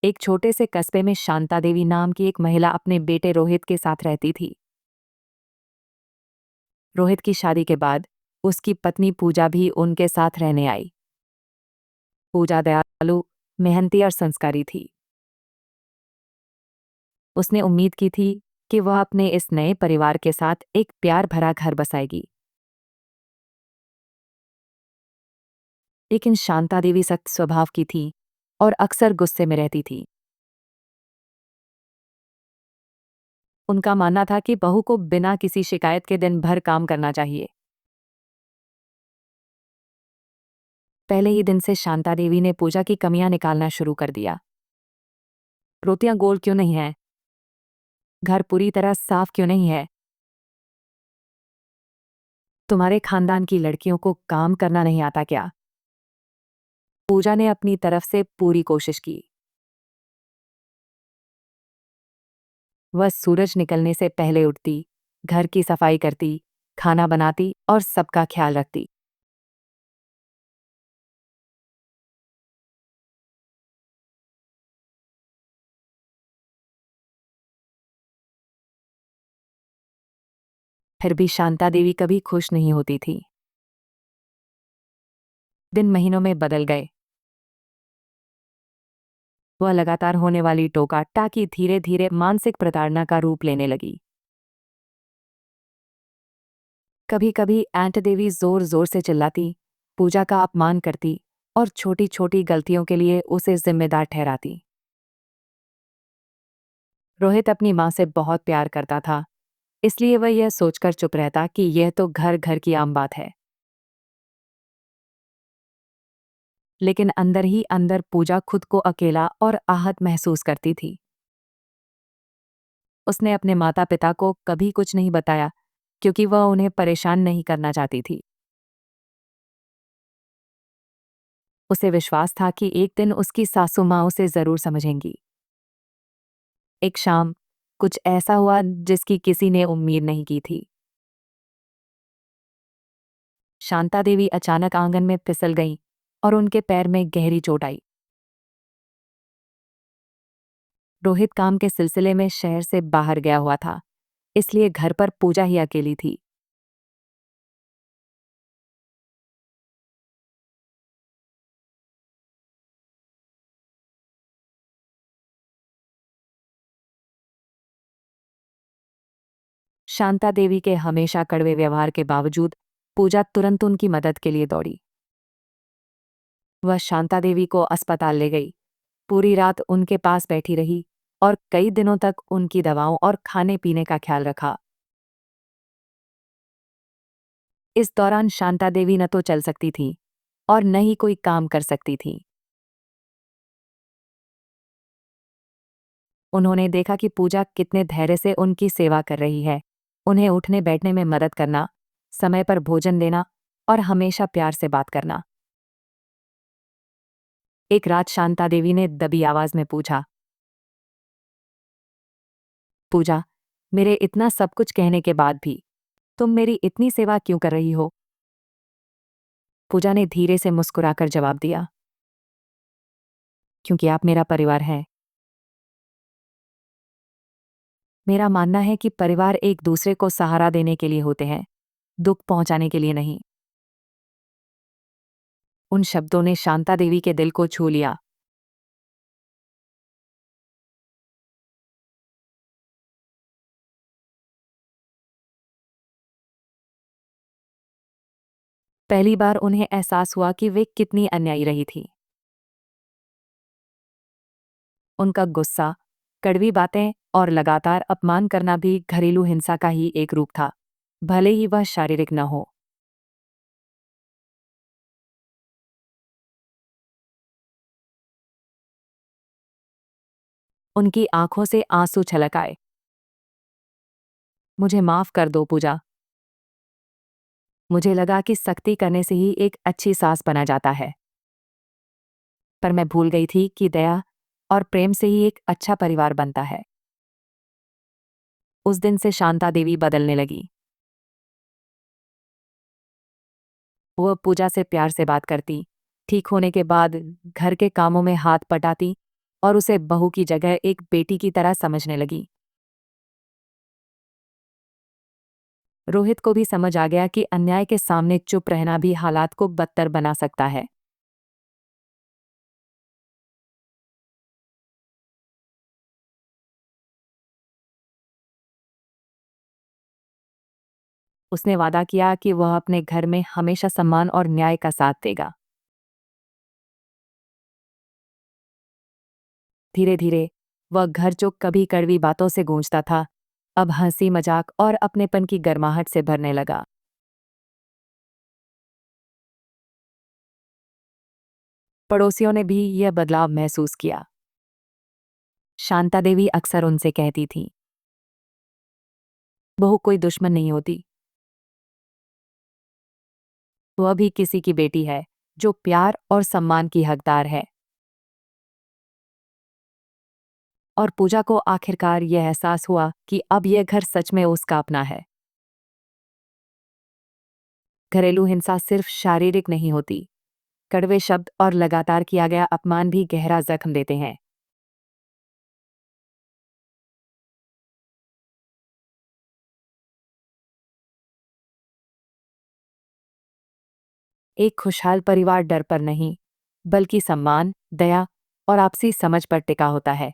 एक छोटे से कस्बे में शांता देवी नाम की एक महिला अपने बेटे रोहित के साथ रहती थी। रोहित की शादी के बाद उसकी पत्नी पूजा भी उनके साथ रहने आई। पूजा दयालु, मेहनती और संस्कारी थी। उसने उम्मीद की थी कि वह अपने इस नए परिवार के साथ एक प्यार भरा घर बसाएगी। लेकिन शांता देवी सख्त स्वभाव की थी और अक्सर गुस्से में रहती थी। उनका मानना था कि बहू को बिना किसी शिकायत के दिन भर काम करना चाहिए। पहले ही दिन से शांता देवी ने पूजा की कमियां निकालना शुरू कर दिया। रोटियां गोल क्यों नहीं है? घर पूरी तरह साफ क्यों नहीं है? तुम्हारे खानदान की लड़कियों को काम करना नहीं आता क्या? पूजा ने अपनी तरफ से पूरी कोशिश की। वह सूरज निकलने से पहले उठती, घर की सफाई करती, खाना बनाती और सबका ख्याल रखती। फिर भी शांता देवी कभी खुश नहीं होती थी। दिन महीनों में बदल गए। वह लगातार होने वाली टोका टाकी धीरे धीरे मानसिक प्रताड़ना का रूप लेने लगी। कभी कभी आंट देवी जोर जोर से चिल्लाती, पूजा का अपमान करती और छोटी छोटी गलतियों के लिए उसे जिम्मेदार ठहराती। रोहित अपनी माँ से बहुत प्यार करता था, इसलिए वह यह सोचकर चुप रहता कि यह तो घर घर की आम बात है। लेकिन अंदर ही अंदर पूजा खुद को अकेला और आहत महसूस करती थी। उसने अपने माता पिता को कभी कुछ नहीं बताया, क्योंकि वह उन्हें परेशान नहीं करना चाहती थी। उसे विश्वास था कि एक दिन उसकी सासू माँ उसे जरूर समझेंगी। एक शाम कुछ ऐसा हुआ जिसकी किसी ने उम्मीद नहीं की थी। शांता देवी अचानक आंगन में फिसल गईं और उनके पैर में गहरी चोट आई। रोहित काम के सिलसिले में शहर से बाहर गया हुआ था, इसलिए घर पर पूजा ही अकेली थी। शांता देवी के हमेशा कड़वे व्यवहार के बावजूद पूजा तुरंत उनकी मदद के लिए दौड़ी। वह शांता देवी को अस्पताल ले गई, पूरी रात उनके पास बैठी रही और कई दिनों तक उनकी दवाओं और खाने पीने का ख्याल रखा। इस दौरान शांता देवी न तो चल सकती थी और न ही कोई काम कर सकती थी। उन्होंने देखा कि पूजा कितने धैर्य से उनकी सेवा कर रही है, उन्हें उठने बैठने में मदद करना, समय पर भोजन देना और हमेशा प्यार से बात करना। एक रात शांता देवी ने दबी आवाज में पूछा, पूजा, मेरे इतना सब कुछ कहने के बाद भी तुम मेरी इतनी सेवा क्यों कर रही हो? पूजा ने धीरे से मुस्कुराकर जवाब दिया, क्योंकि आप मेरा परिवार हैं। मेरा मानना है कि परिवार एक दूसरे को सहारा देने के लिए होते हैं, दुख पहुंचाने के लिए नहीं। उन शब्दों ने शांता देवी के दिल को छू लिया। पहली बार उन्हें एहसास हुआ कि वे कितनी अन्यायी रही थी। उनका गुस्सा, कड़वी बातें और लगातार अपमान करना भी घरेलू हिंसा का ही एक रूप था, भले ही वह शारीरिक न हो। उनकी आंखों से आंसू छलक आए। मुझे माफ कर दो पूजा। मुझे लगा कि सख्ती करने से ही एक अच्छी सास बना जाता है, पर मैं भूल गई थी कि दया और प्रेम से ही एक अच्छा परिवार बनता है। उस दिन से शांता देवी बदलने लगी। वह पूजा से प्यार से बात करती, ठीक होने के बाद घर के कामों में हाथ बटाती और उसे बहू की जगह एक बेटी की तरह समझने लगी। रोहित को भी समझ आ गया कि अन्याय के सामने चुप रहना भी हालात को बदतर बना सकता है। उसने वादा किया कि वह अपने घर में हमेशा सम्मान और न्याय का साथ देगा। धीरे धीरे वह घर जो कभी कड़वी बातों से गूंजता था, अब हंसी मजाक और अपनेपन की गर्माहट से भरने लगा। पड़ोसियों ने भी यह बदलाव महसूस किया। शांता देवी अक्सर उनसे कहती थी, बहू कोई दुश्मन नहीं होती, वह भी किसी की बेटी है जो प्यार और सम्मान की हकदार है। और पूजा को आखिरकार यह एहसास हुआ कि अब यह घर सच में उसका अपना है। घरेलू हिंसा सिर्फ शारीरिक नहीं होती, कड़वे शब्द और लगातार किया गया अपमान भी गहरा जख्म देते हैं। एक खुशहाल परिवार डर पर नहीं, बल्कि सम्मान, दया और आपसी समझ पर टिका होता है।